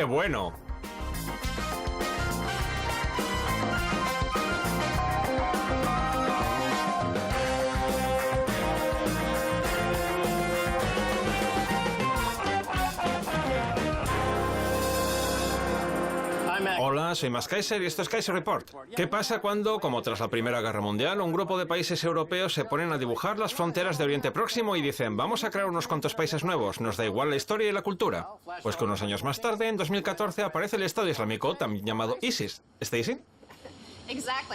bueno! Hola, soy Max Kaiser y esto es Kaiser Report. ¿Qué pasa cuando, como tras la Primera Guerra Mundial, un grupo de países europeos se ponen a dibujar las fronteras de Oriente Próximo y dicen, vamos a crear unos cuantos países nuevos, nos da igual la historia y la cultura? Pues que unos años más tarde, en 2014, aparece el Estado Islámico, también llamado ISIS. ¿Stacy?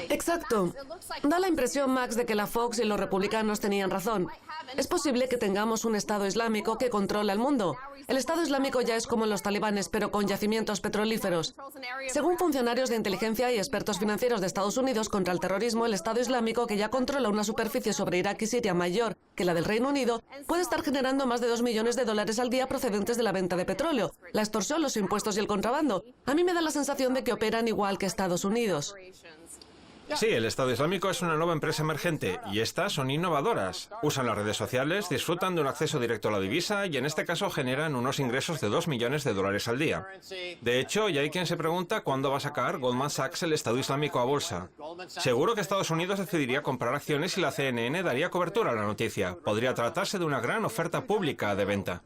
Exacto. Da la impresión, Max, de que la Fox y los republicanos tenían razón. Es posible que tengamos un Estado Islámico que controla el mundo. El Estado Islámico ya es como los talibanes, pero con yacimientos petrolíferos. Según funcionarios de inteligencia y expertos financieros de Estados Unidos contra el terrorismo, el Estado Islámico, que ya controla una superficie sobre Irak y Siria mayor que la del Reino Unido, puede estar generando más de 2 millones de dólares al día procedentes de la venta de petróleo, la extorsión, los impuestos y el contrabando. A mí me da la sensación de que operan igual que Estados Unidos. Sí, el Estado Islámico es una nueva empresa emergente y estas son innovadoras. Usan las redes sociales, disfrutan de un acceso directo a la divisa y en este caso generan unos ingresos de 2 millones de dólares al día. De hecho, ya hay quien se pregunta cuándo va a sacar Goldman Sachs el Estado Islámico a bolsa. Seguro que Estados Unidos decidiría comprar acciones y la CNN daría cobertura a la noticia. Podría tratarse de una gran oferta pública de venta.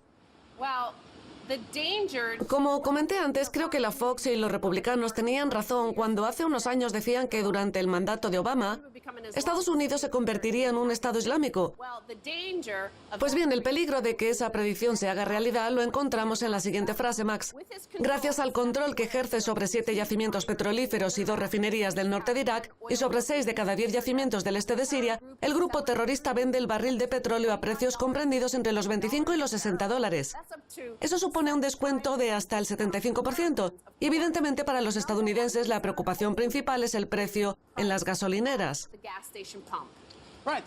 Como comenté antes, creo que la Fox y los republicanos tenían razón cuando hace unos años decían que durante el mandato de Obama, Estados Unidos se convertiría en un Estado Islámico. Pues bien, el peligro de que esa predicción se haga realidad lo encontramos en la siguiente frase, Max. Gracias al control que ejerce sobre 7 yacimientos petrolíferos y 2 refinerías del norte de Irak y sobre 6 de cada 10 yacimientos del este de Siria, el grupo terrorista vende el barril de petróleo a precios comprendidos entre los 25 y los 60 dólares. Eso supone un descuento de hasta el 75%. Y evidentemente para los estadounidenses la preocupación principal es el precio en las gasolineras.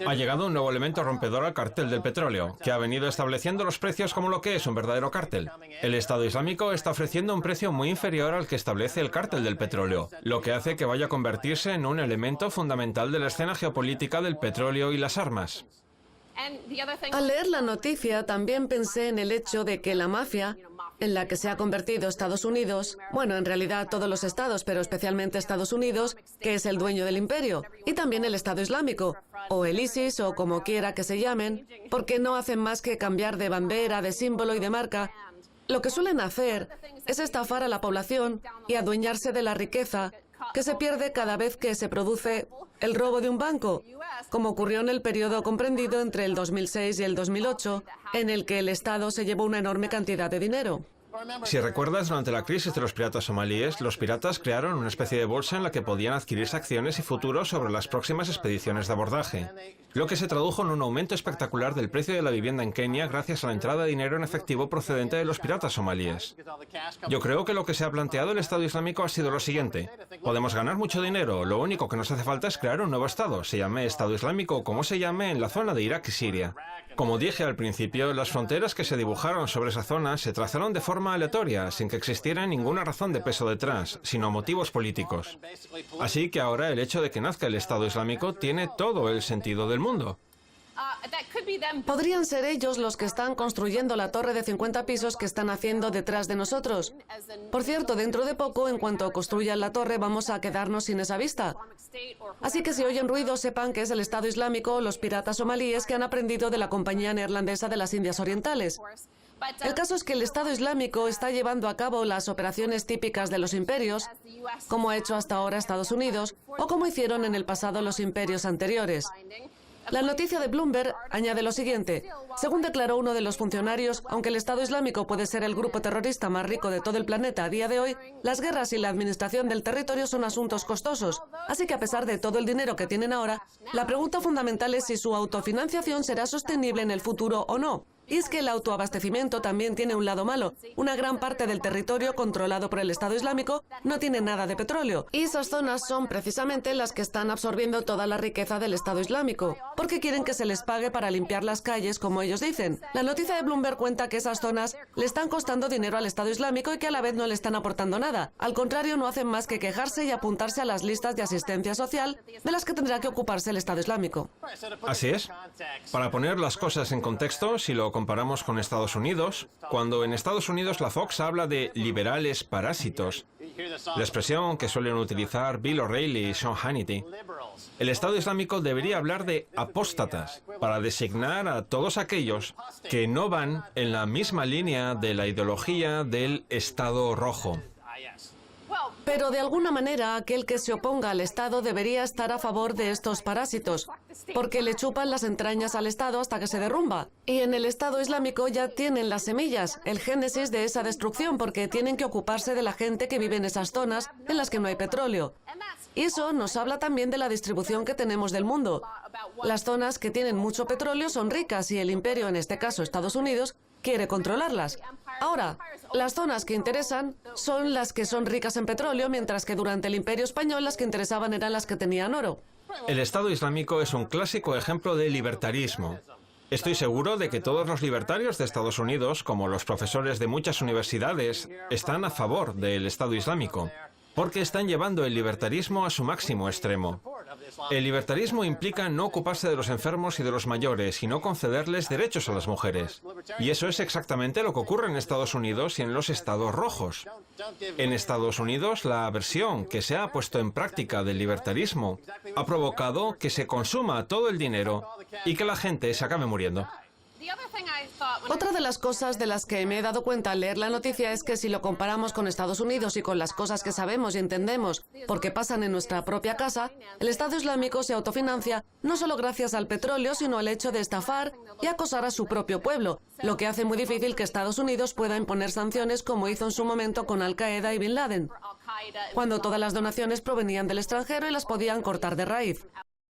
Ha llegado un nuevo elemento rompedor al cártel del petróleo, que ha venido estableciendo los precios como lo que es un verdadero cártel. El Estado Islámico está ofreciendo un precio muy inferior al que establece el cártel del petróleo, lo que hace que vaya a convertirse en un elemento fundamental de la escena geopolítica del petróleo y las armas. Al leer la noticia también pensé en el hecho de que la mafia, en la que se ha convertido Estados Unidos, bueno, en realidad todos los estados, pero especialmente Estados Unidos, que es el dueño del imperio, y también el Estado Islámico, o el ISIS, o como quiera que se llamen, porque no hacen más que cambiar de bandera, de símbolo y de marca. Lo que suelen hacer es estafar a la población y adueñarse de la riqueza que se pierde cada vez que se produce el robo de un banco, como ocurrió en el periodo comprendido entre el 2006 y el 2008, en el que el Estado se llevó una enorme cantidad de dinero. Si recuerdas, durante la crisis de los piratas somalíes, los piratas crearon una especie de bolsa en la que podían adquirirse acciones y futuros sobre las próximas expediciones de abordaje, lo que se tradujo en un aumento espectacular del precio de la vivienda en Kenia gracias a la entrada de dinero en efectivo procedente de los piratas somalíes. Yo creo que lo que se ha planteado el Estado Islámico ha sido lo siguiente. Podemos ganar mucho dinero, lo único que nos hace falta es crear un nuevo Estado, se llame Estado Islámico o como se llame en la zona de Irak y Siria. Como dije al principio, las fronteras que se dibujaron sobre esa zona se trazaron de forma aleatoria, sin que existiera ninguna razón de peso detrás, sino motivos políticos. Así que ahora el hecho de que nazca el Estado Islámico tiene todo el sentido del mundo. Podrían ser ellos los que están construyendo la torre de 50 pisos que están haciendo detrás de nosotros. Por cierto, dentro de poco, en cuanto construyan la torre, vamos a quedarnos sin esa vista. Así que si oyen ruido, sepan que es el Estado Islámico o los piratas somalíes que han aprendido de la compañía neerlandesa de las Indias Orientales. El caso es que el Estado Islámico está llevando a cabo las operaciones típicas de los imperios, como ha hecho hasta ahora Estados Unidos, o como hicieron en el pasado los imperios anteriores. La noticia de Bloomberg añade lo siguiente. Según declaró uno de los funcionarios, aunque el Estado Islámico puede ser el grupo terrorista más rico de todo el planeta a día de hoy, las guerras y la administración del territorio son asuntos costosos. Así que a pesar de todo el dinero que tienen ahora, la pregunta fundamental es si su autofinanciación será sostenible en el futuro o no. Y es que el autoabastecimiento también tiene un lado malo. Una gran parte del territorio controlado por el Estado Islámico no tiene nada de petróleo. Y esas zonas son precisamente las que están absorbiendo toda la riqueza del Estado Islámico, porque quieren que se les pague para limpiar las calles, como ellos dicen. La noticia de Bloomberg cuenta que esas zonas le están costando dinero al Estado Islámico y que a la vez no le están aportando nada. Al contrario, no hacen más que quejarse y apuntarse a las listas de asistencia social de las que tendrá que ocuparse el Estado Islámico. Así es. Para poner las cosas en contexto, si lo comparamos con Estados Unidos, cuando en Estados Unidos la Fox habla de liberales parásitos, la expresión que suelen utilizar Bill O'Reilly y Sean Hannity, el Estado Islámico debería hablar de apóstatas para designar a todos aquellos que no van en la misma línea de la ideología del Estado Rojo. Pero de alguna manera aquel que se oponga al Estado debería estar a favor de estos parásitos, porque le chupan las entrañas al Estado hasta que se derrumba. Y en el Estado Islámico ya tienen las semillas, el génesis de esa destrucción, porque tienen que ocuparse de la gente que vive en esas zonas en las que no hay petróleo. Y eso nos habla también de la distribución que tenemos del mundo. Las zonas que tienen mucho petróleo son ricas y el imperio, en este caso Estados Unidos, quiere controlarlas. Ahora, las zonas que interesan son las que son ricas en petróleo, mientras que durante el Imperio Español las que interesaban eran las que tenían oro. El Estado Islámico es un clásico ejemplo de libertarismo. Estoy seguro de que todos los libertarios de Estados Unidos, como los profesores de muchas universidades, están a favor del Estado Islámico, porque están llevando el libertarismo a su máximo extremo. El libertarismo implica no ocuparse de los enfermos y de los mayores y no concederles derechos a las mujeres. Y eso es exactamente lo que ocurre en Estados Unidos y en los estados rojos. En Estados Unidos, la aversión que se ha puesto en práctica del libertarismo ha provocado que se consuma todo el dinero y que la gente se acabe muriendo. Otra de las cosas de las que me he dado cuenta al leer la noticia es que si lo comparamos con Estados Unidos y con las cosas que sabemos y entendemos porque pasan en nuestra propia casa, el Estado Islámico se autofinancia no solo gracias al petróleo, sino al hecho de estafar y acosar a su propio pueblo, lo que hace muy difícil que Estados Unidos pueda imponer sanciones como hizo en su momento con Al-Qaeda y Bin Laden, cuando todas las donaciones provenían del extranjero y las podían cortar de raíz.